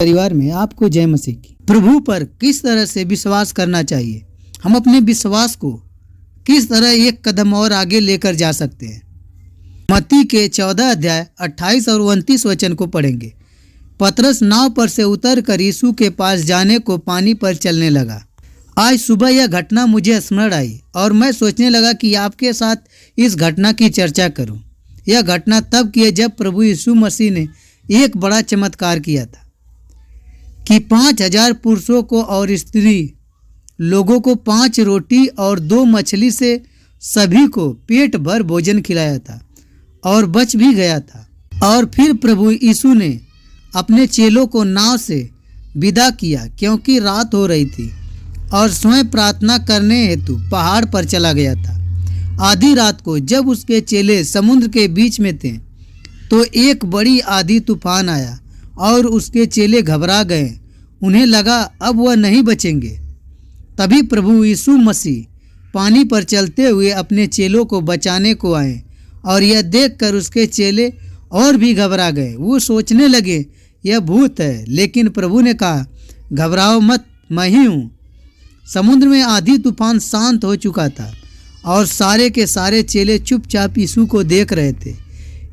परिवार में आपको जय मसीह की। प्रभु पर किस तरह से विश्वास करना चाहिए, हम अपने विश्वास को किस तरह एक कदम और आगे लेकर जा सकते हैं। मत्ती के 14 अध्याय 28 और 29 वचन को पढ़ेंगे। पतरस नाव पर से उतरकर यीशु के पास जाने को पानी पर चलने लगा। आज सुबह यह घटना मुझे स्मरण आई और मैं सोचने लगा कि आपके साथ इस घटना की चर्चा करूं। यह घटना तब की है जब प्रभु यीशु मसीह ने एक बड़ा चमत्कार किया था कि 5000 पुरुषों को और स्त्री लोगों को 5 रोटी और 2 मछली से सभी को पेट भर भोजन खिलाया था और बच भी गया था। और फिर प्रभु यीशु ने अपने चेलों को नाव से विदा किया क्योंकि रात हो रही थी और स्वयं प्रार्थना करने हेतु पहाड़ पर चला गया था। आधी रात को जब उसके चेले समुद्र के बीच में थे तो एक बड़ी आंधी तूफान आया और उसके चेले घबरा गए। उन्हें लगा अब वह नहीं बचेंगे। तभी प्रभु यीशु मसीह पानी पर चलते हुए अपने चेलों को बचाने को आए और यह देखकर उसके चेले और भी घबरा गए। वो सोचने लगे यह भूत है, लेकिन प्रभु ने कहा घबराओ मत, मैं ही हूँ। समुद्र में आंधी तूफान शांत हो चुका था और सारे के सारे चेले चुपचाप यीशु को देख रहे थे।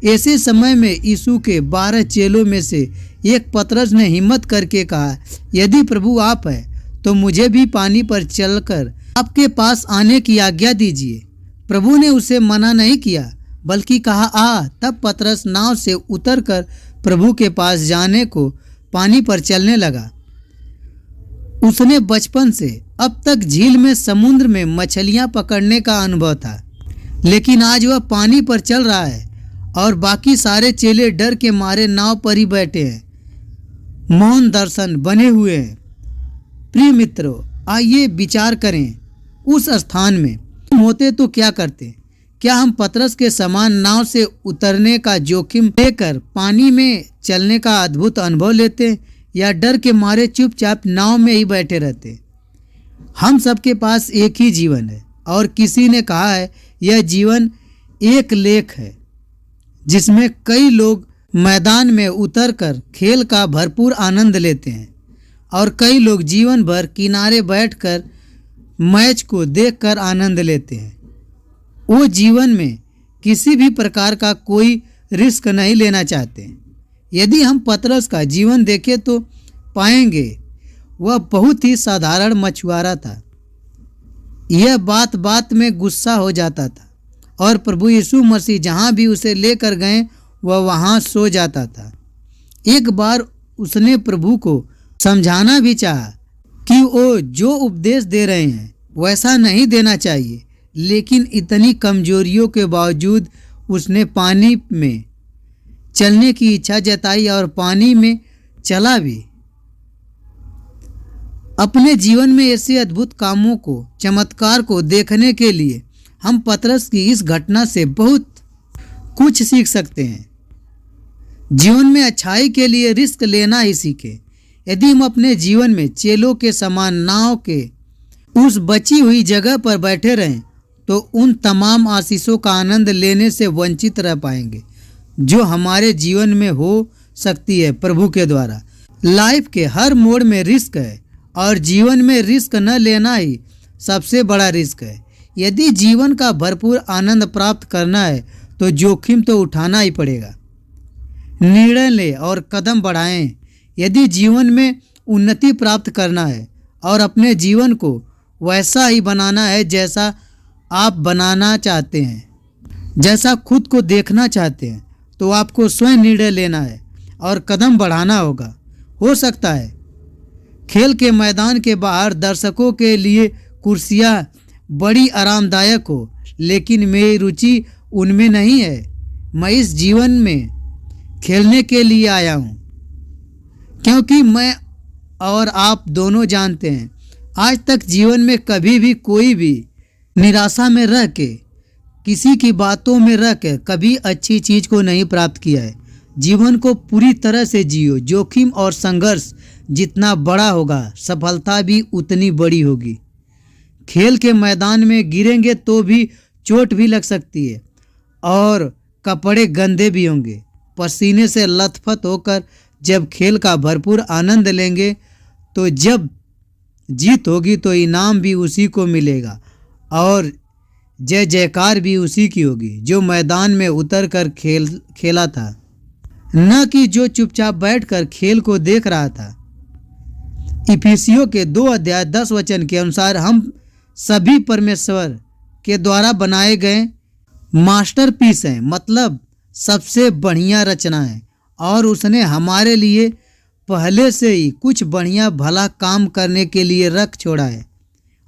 ऐसे समय में यीशु के 12 चेलों में से एक पतरस ने हिम्मत करके कहा, यदि प्रभु आप है तो मुझे भी पानी पर चलकर आपके पास आने की आज्ञा दीजिए। प्रभु ने उसे मना नहीं किया बल्कि कहा आ। तब पतरस नाव से उतरकर प्रभु के पास जाने को पानी पर चलने लगा। उसने बचपन से अब तक झील में समुद्र में मछलियां पकड़ने का अनुभव था, लेकिन आज वह पानी पर चल रहा है और बाकी सारे चेले डर के मारे नाव पर ही बैठे हैं, मौन दर्शन बने हुए हैं। प्रिय मित्रों, आइए विचार करें, उस स्थान में होते तो क्या करते? क्या हम पतरस के समान नाव से उतरने का जोखिम लेकर पानी में चलने का अद्भुत अनुभव लेते या डर के मारे चुपचाप नाव में ही बैठे रहते? हम सबके पास एक ही जीवन है और किसी ने कहा है यह जीवन एक लेक है जिसमें कई लोग मैदान में उतरकर खेल का भरपूर आनंद लेते हैं और कई लोग जीवन भर किनारे बैठकर मैच को देखकर आनंद लेते हैं। वो जीवन में किसी भी प्रकार का कोई रिस्क नहीं लेना चाहते। यदि हम पतरस का जीवन देखें तो पाएंगे वह बहुत ही साधारण मछुआरा था। यह बात बात में गुस्सा हो जाता था और प्रभु यीशु मसीह जहाँ भी उसे लेकर गए वह वहाँ सो जाता था। एक बार उसने प्रभु को समझाना भी चाहा कि वो जो उपदेश दे रहे हैं वैसा नहीं देना चाहिए, लेकिन इतनी कमजोरियों के बावजूद उसने पानी में चलने की इच्छा जताई और पानी में चला भी। अपने जीवन में ऐसे अद्भुत कामों को, चमत्कार को देखने के लिए हम पतरस की इस घटना से बहुत कुछ सीख सकते हैं। जीवन में अच्छाई के लिए रिस्क लेना ही सीखें। यदि हम अपने जीवन में चेलों के समान नाव के उस बची हुई जगह पर बैठे रहें तो उन तमाम आशीषों का आनंद लेने से वंचित रह पाएंगे जो हमारे जीवन में हो सकती है प्रभु के द्वारा। लाइफ के हर मोड़ में रिस्क है और जीवन में रिस्क न लेना ही सबसे बड़ा रिस्क है। यदि जीवन का भरपूर आनंद प्राप्त करना है तो जोखिम तो उठाना ही पड़ेगा। निर्णय लें और कदम बढ़ाएं। यदि जीवन में उन्नति प्राप्त करना है और अपने जीवन को वैसा ही बनाना है जैसा आप बनाना चाहते हैं, जैसा खुद को देखना चाहते हैं, तो आपको स्वयं निर्णय लेना है और कदम बढ़ाना होगा। हो सकता है खेल के मैदान के बाहर दर्शकों के लिए कुर्सियां बड़ी आरामदायक हो, लेकिन मेरी रुचि उनमें नहीं है। मैं इस जीवन में खेलने के लिए आया हूँ, क्योंकि मैं और आप दोनों जानते हैं आज तक जीवन में कभी भी कोई भी निराशा में रह के, किसी की बातों में रह के कभी अच्छी चीज़ को नहीं प्राप्त किया है। जीवन को पूरी तरह से जियो। जोखिम और संघर्ष जितना बड़ा होगा सफलता भी उतनी बड़ी होगी। खेल के मैदान में गिरेंगे तो भी चोट भी लग सकती है और कपड़े गंदे भी होंगे। पसीने से लथपथ होकर जब खेल का भरपूर आनंद लेंगे तो जब जीत होगी तो इनाम भी उसी को मिलेगा और जय जयकार भी उसी की होगी जो मैदान में उतर कर खेला था, न कि जो चुपचाप बैठकर खेल को देख रहा था। इफिसियों के 2 अध्याय 10 वचन के अनुसार हम सभी परमेश्वर के द्वारा बनाए गए मास्टरपीस हैं, मतलब सबसे बढ़िया रचना है, और उसने हमारे लिए पहले से ही कुछ बढ़िया भला काम करने के लिए रख छोड़ा है।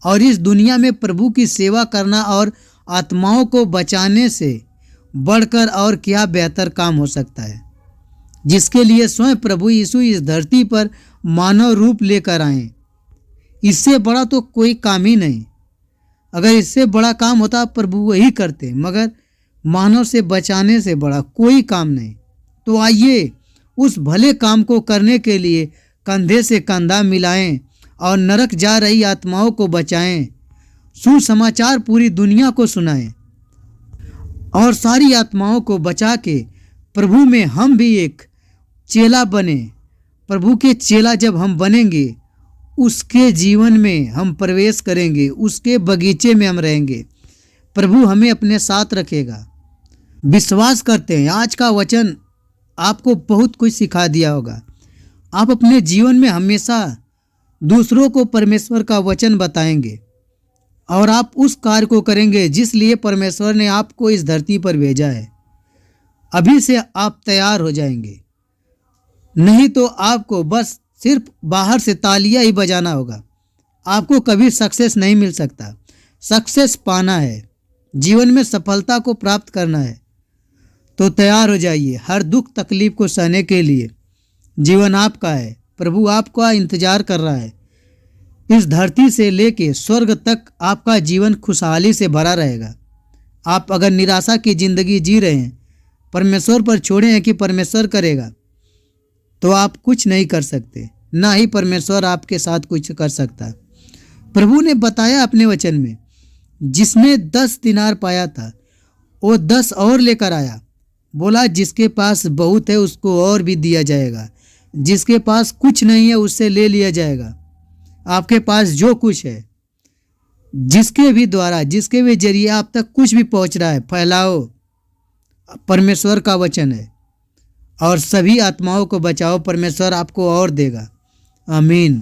और इस दुनिया में प्रभु की सेवा करना और आत्माओं को बचाने से बढ़कर और क्या बेहतर काम हो सकता है, जिसके लिए स्वयं प्रभु यीशु इस धरती पर मानव रूप लेकर आए। इससे बड़ा तो कोई काम ही नहीं। अगर इससे बड़ा काम होता प्रभु वही करते, मगर मानव से बचाने से बड़ा कोई काम नहीं। तो आइए उस भले काम को करने के लिए कंधे से कंधा मिलाएं और नरक जा रही आत्माओं को बचाएं, सुसमाचार पूरी दुनिया को सुनाएं और सारी आत्माओं को बचा के प्रभु में हम भी एक चेला बने। प्रभु के चेला जब हम बनेंगे, उसके जीवन में हम प्रवेश करेंगे, उसके बगीचे में हम रहेंगे, प्रभु हमें अपने साथ रखेगा। विश्वास करते हैं आज का वचन आपको बहुत कुछ सिखा दिया होगा। आप अपने जीवन में हमेशा दूसरों को परमेश्वर का वचन बताएंगे और आप उस कार्य को करेंगे जिस लिए परमेश्वर ने आपको इस धरती पर भेजा है। अभी से आप तैयार हो जाएंगे, नहीं तो आपको बस सिर्फ बाहर से तालियां ही बजाना होगा। आपको कभी सक्सेस नहीं मिल सकता। सक्सेस पाना है, जीवन में सफलता को प्राप्त करना है, तो तैयार हो जाइए हर दुख तकलीफ को सहने के लिए। जीवन आपका है, प्रभु आपका इंतजार कर रहा है। इस धरती से लेके स्वर्ग तक आपका जीवन खुशहाली से भरा रहेगा। आप अगर निराशा की जिंदगी जी रहे हैं, परमेश्वर पर छोड़े हैं कि परमेश्वर करेगा, तो आप कुछ नहीं कर सकते, ना ही परमेश्वर आपके साथ कुछ कर सकता। प्रभु ने बताया अपने वचन में, जिसने 10 दिनार पाया था वो 10 और लेकर आया। बोला जिसके पास बहुत है उसको और भी दिया जाएगा, जिसके पास कुछ नहीं है उससे ले लिया जाएगा। आपके पास जो कुछ है, जिसके भी द्वारा, जिसके भी जरिए आप तक कुछ भी पहुंच रहा है, फैलाओ। परमेश्वर का वचन है और सभी आत्माओं को बचाओ, परमेश्वर आपको और देगा। आमीन।